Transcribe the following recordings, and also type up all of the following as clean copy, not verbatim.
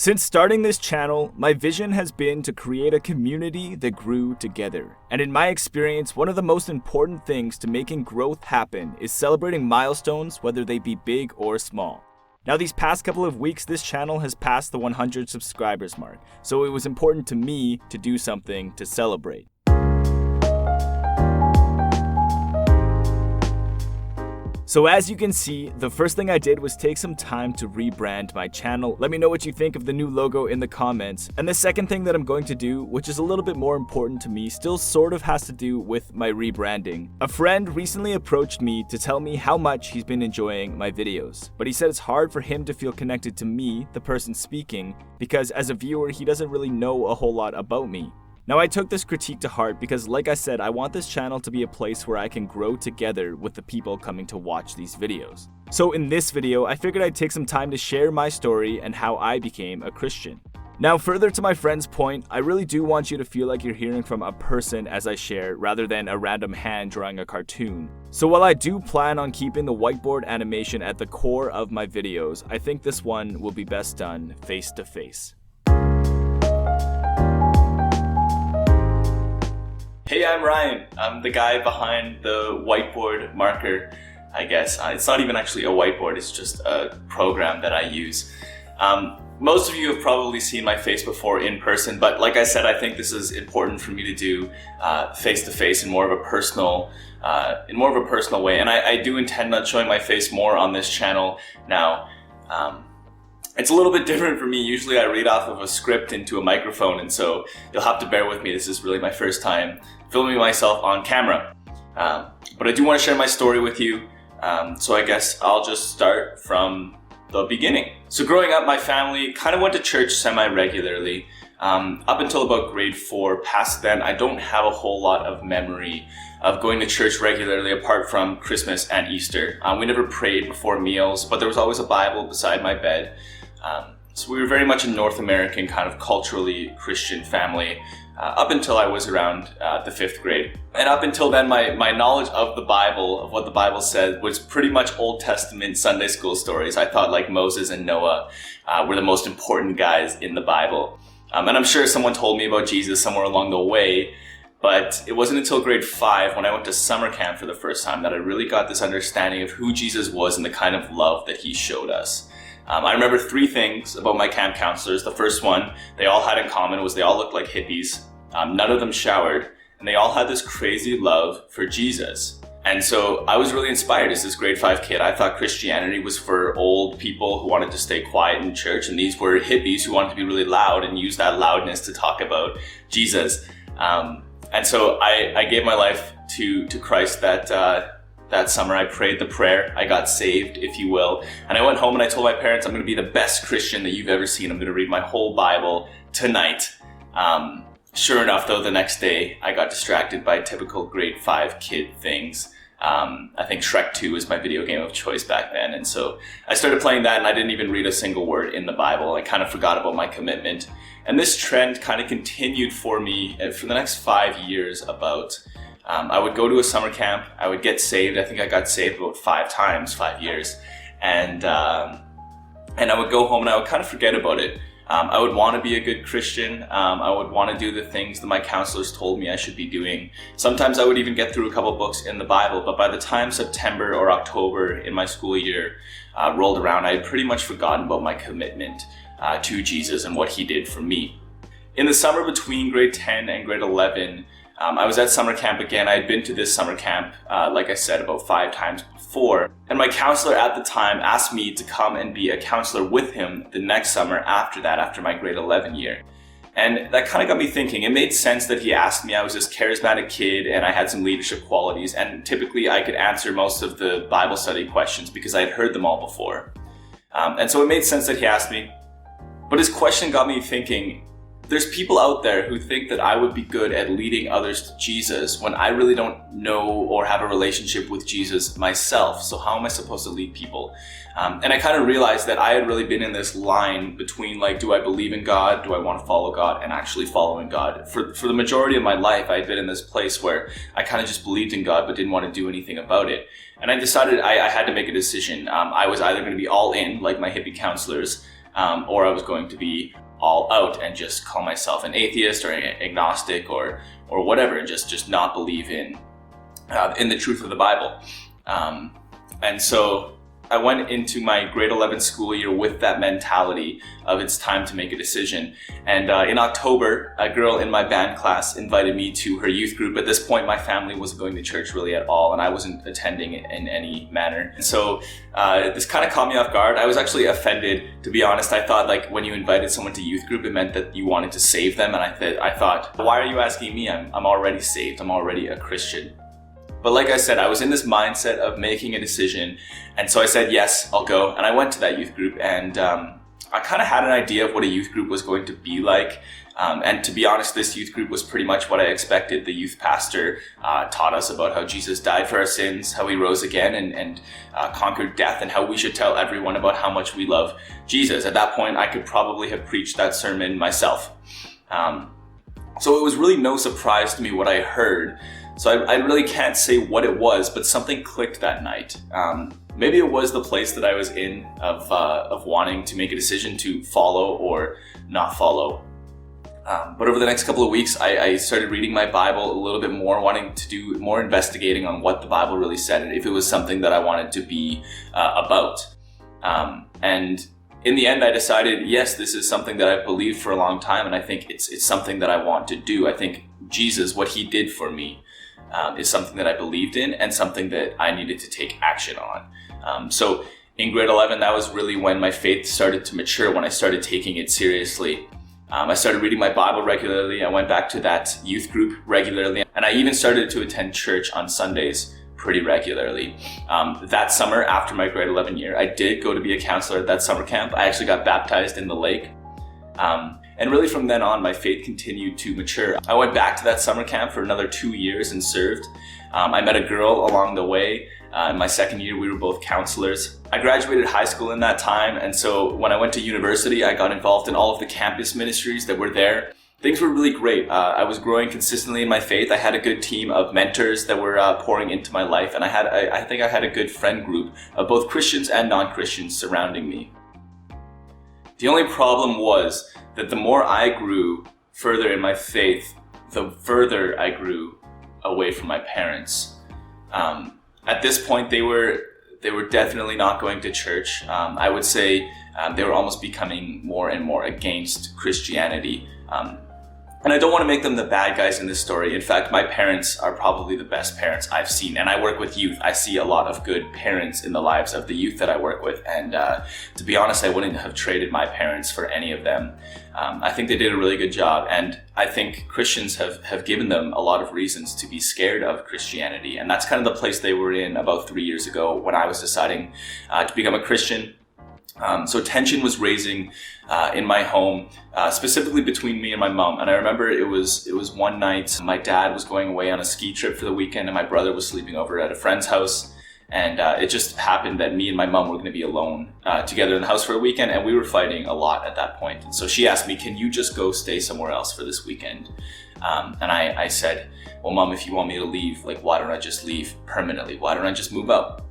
Since starting this channel, my vision has been to create a community that grew together. And in my experience, one of the most important things to making growth happen is celebrating milestones, whether they be big or small. Now, these past couple of weeks, this channel has passed the 100 subscribers mark, so it was important to me to do something to celebrate. So as you can see, the first thing I did was take some time to rebrand my channel. Let me know what you think of the new logo in the comments. And the second thing that I'm going to do, which is a little bit more important to me, still sort of has to do with my rebranding. A friend recently approached me to tell me how much he's been enjoying my videos. But he said it's hard for him to feel connected to me, the person speaking, because as a viewer, he doesn't really know a whole lot about me. Now, I took this critique to heart because, like I said, I want this channel to be a place where I can grow together with the people coming to watch these videos. So in this video, I figured I'd take some time to share my story and how I became a Christian. Now, further to my friend's point, I really do want you to feel like you're hearing from a person as I share, rather than a random hand drawing a cartoon. So while I do plan on keeping the whiteboard animation at the core of my videos, I think this one will be best done face to face. Hey, I'm Ryan. I'm the guy behind the whiteboard marker, I guess. It's not even actually a whiteboard, it's just a program that I use. Most of you have probably seen my face before in person, but like I said, I think this is important for me to do face to face in more of a personal way. And I do intend on showing my face more on this channel now. It's a little bit different for me. Usually I read off of a script into a microphone, and so you'll have to bear with me. This is really my first time filming myself on camera. But I do want to share my story with you, so I guess I'll just start from the beginning. So growing up, my family kind of went to church semi-regularly, up until about grade 4. Past then, I don't have a whole lot of memory of going to church regularly apart from Christmas and Easter. We never prayed before meals, but there was always a Bible beside my bed. So we were very much a North American kind of culturally Christian family up until I was around the 5th grade. And up until then, my knowledge of the Bible, of what the Bible said, was pretty much Old Testament Sunday school stories. I thought like Moses and Noah were the most important guys in the Bible. And I'm sure someone told me about Jesus somewhere along the way, but it wasn't until grade 5 when I went to summer camp for the first time that I really got this understanding of who Jesus was and the kind of love that he showed us. I remember 3 things about my camp counselors. The first one they all had in common was they all looked like hippies. None of them showered, and they all had this crazy love for Jesus. And so I was really inspired as this grade 5 kid. I thought Christianity was for old people who wanted to stay quiet in church, and these were hippies who wanted to be really loud and use that loudness to talk about Jesus. And so I gave my life to Christ that summer. I prayed the prayer. I got saved, if you will. And I went home and I told my parents, I'm going to be the best Christian that you've ever seen. I'm going to read my whole Bible tonight. Sure enough, though, the next day I got distracted by typical grade 5 kid things. I think Shrek 2 was my video game of choice back then. And so I started playing that and I didn't even read a single word in the Bible. I kind of forgot about my commitment. And this trend kind of continued for me for the next 5 years about. I would go to a summer camp, I would get saved. I think I got saved about 5 times, 5 years. And I would go home and I would kind of forget about it. I would want to be a good Christian. I would want to do the things that my counselors told me I should be doing. Sometimes I would even get through a couple books in the Bible, but by the time September or October in my school year rolled around, I had pretty much forgotten about my commitment to Jesus and what he did for me. In the summer between grade 10 and grade 11, I was at summer camp again. I had been to this summer camp, like I said, about 5 times before. And my counselor at the time asked me to come and be a counselor with him the next summer after that, after my grade 11 year. And that kind of got me thinking. It made sense that he asked me. I was this charismatic kid and I had some leadership qualities. And typically I could answer most of the Bible study questions because I had heard them all before. And so it made sense that he asked me. But his question got me thinking, there's people out there who think that I would be good at leading others to Jesus when I really don't know or have a relationship with Jesus myself. So how am I supposed to lead people? And I kind of realized that I had really been in this line between like, do I believe in God? Do I want to follow God? And actually following God. For the majority of my life, I had been in this place where I kind of just believed in God, but didn't want to do anything about it. And I decided I had to make a decision. I was either going to be all in, like my hippie counselors, or I was going to be all out and just call myself an atheist or an agnostic or whatever, and just not believe in the truth of the Bible. And so I went into my grade 11 school year with that mentality of it's time to make a decision. And in October, a girl in my band class invited me to her youth group. At this point, my family wasn't going to church really at all, and I wasn't attending in any manner. And so this kind of caught me off guard. I was actually offended, to be honest. I thought like when you invited someone to youth group, it meant that you wanted to save them. And I thought, why are you asking me? I'm already saved. I'm already a Christian. But like I said, I was in this mindset of making a decision. And so I said, yes, I'll go. And I went to that youth group, and I kind of had an idea of what a youth group was going to be like. And to be honest, this youth group was pretty much what I expected. The youth pastor taught us about how Jesus died for our sins, how he rose again and conquered death, and how we should tell everyone about how much we love Jesus. At that point, I could probably have preached that sermon myself. So it was really no surprise to me what I heard. So I really can't say what it was, but something clicked that night. Maybe it was the place that I was in of wanting to make a decision to follow or not follow. But over the next couple of weeks, I started reading my Bible a little bit more, wanting to do more investigating on what the Bible really said and if it was something that I wanted to be about. And in the end, I decided, yes, this is something that I've believed for a long time, and I think it's something that I want to do. I think Jesus, what he did for me, is something that I believed in and something that I needed to take action on. So in grade 11, that was really when my faith started to mature, when I started taking it seriously. I started reading my Bible regularly. I went back to that youth group regularly, and I even started to attend church on Sundays pretty regularly. That summer, after my grade 11 year, I did go to be a counselor at that summer camp. I actually got baptized in the lake. And really from then on, my faith continued to mature. I went back to that summer camp for another 2 years and served. I met a girl along the way. In my second year, we were both counselors. I graduated high school in that time, and so when I went to university, I got involved in all of the campus ministries that were there. Things were really great. I was growing consistently in my faith. I had a good team of mentors that were pouring into my life, and I think I had a good friend group of both Christians and non-Christians surrounding me. The only problem was that the more I grew further in my faith, the further I grew away from my parents. At this point, they were definitely not going to church. I would say they were almost becoming more and more against Christianity. And I don't want to make them the bad guys in this story. In fact, my parents are probably the best parents I've seen. And I work with youth. I see a lot of good parents in the lives of the youth that I work with. And to be honest, I wouldn't have traded my parents for any of them. I think they did a really good job. And I think Christians have given them a lot of reasons to be scared of Christianity. And that's kind of the place they were in about 3 years ago when I was deciding to become a Christian. So tension was raising in my home, specifically between me and my mom. And I remember it was one night, my dad was going away on a ski trip for the weekend, and my brother was sleeping over at a friend's house. And it just happened that me and my mom were going to be alone together in the house for a weekend, and we were fighting a lot at that point. And so she asked me, can you just go stay somewhere else for this weekend? And I said, well, Mom, if you want me to leave, like, why don't I just leave permanently? Why don't I just move out?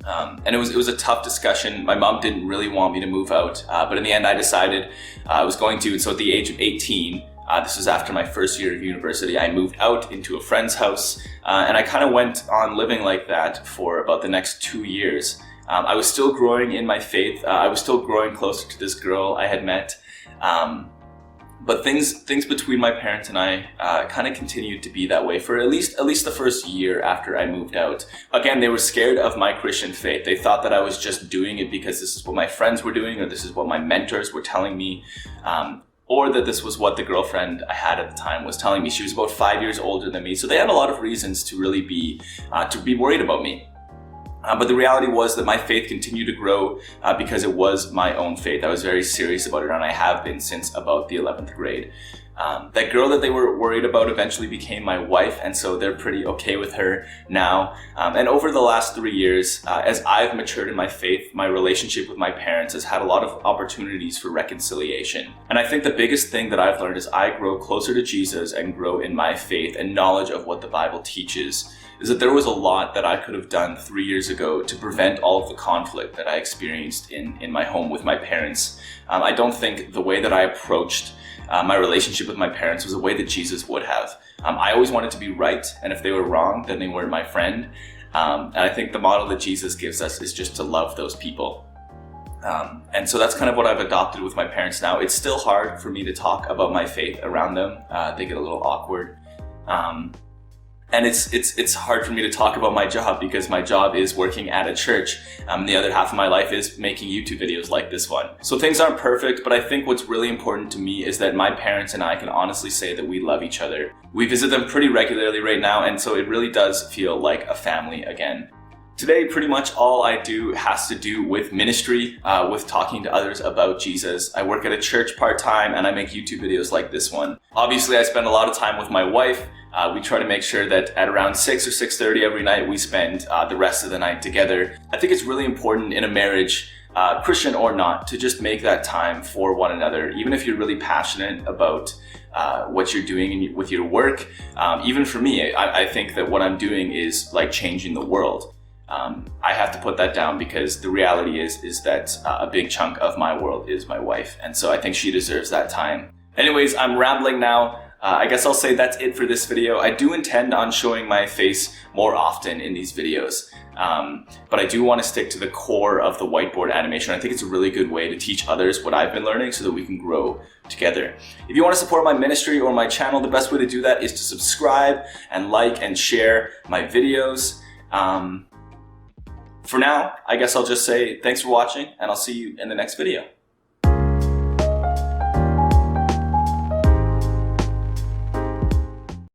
And it was a tough discussion. My mom didn't really want me to move out, but in the end I decided I was going to. And so at the age of 18, this was after my first year of university, I moved out into a friend's house, and I kind of went on living like that for about the next 2 years. I was still growing in my faith. I was still growing closer to this girl I had met. But things between my parents and I kind of continued to be that way for at least the first year after I moved out. Again, they were scared of my Christian faith. They thought that I was just doing it because this is what my friends were doing, or this is what my mentors were telling me, or that this was what the girlfriend I had at the time was telling me. She was about 5 years older than me, so they had a lot of reasons to really be worried about me. But the reality was that my faith continued to grow because it was my own faith. I was very serious about it, and I have been since about the 11th grade. That girl that they were worried about eventually became my wife, and so they're pretty okay with her now. And over the last 3 years, as I've matured in my faith, my relationship with my parents has had a lot of opportunities for reconciliation. And I think the biggest thing that I've learned is I grow closer to Jesus and grow in my faith and knowledge of what the Bible teaches. is that there was a lot that I could have done 3 years ago to prevent all of the conflict that I experienced in my home with my parents. I don't think the way that I approached my relationship with my parents was a way that Jesus would have. I always wanted to be right, and if they were wrong, then they weren't my friend. And I think the model that Jesus gives us is just to love those people. And so that's kind of what I've adopted with my parents now. It's still hard for me to talk about my faith around them. They get a little awkward. And it's hard for me to talk about my job because my job is working at a church. The other half of my life is making YouTube videos like this one. So things aren't perfect, but I think what's really important to me is that my parents and I can honestly say that we love each other. We visit them pretty regularly right now, and so it really does feel like a family again. Today, pretty much all I do has to do with ministry, with talking to others about Jesus. I work at a church part-time and I make YouTube videos like this one. Obviously, I spend a lot of time with my wife. We try to make sure that at around 6 or 6:30 every night, we spend the rest of the night together. I think it's really important in a marriage, Christian or not, to just make that time for one another. Even if you're really passionate about what you're doing with your work. Even for me, I think that what I'm doing is like changing the world. I have to put that down because the reality is that a big chunk of my world is my wife. And so I think she deserves that time. Anyways, I'm rambling now. I guess I'll say that's it for this video. I do intend on showing my face more often in these videos. But I do want to stick to the core of the whiteboard animation. I think it's a really good way to teach others what I've been learning so that we can grow together. If you want to support my ministry or my channel, the best way to do that is to subscribe and like and share my videos. For now, I guess I'll just say thanks for watching, and I'll see you in the next video.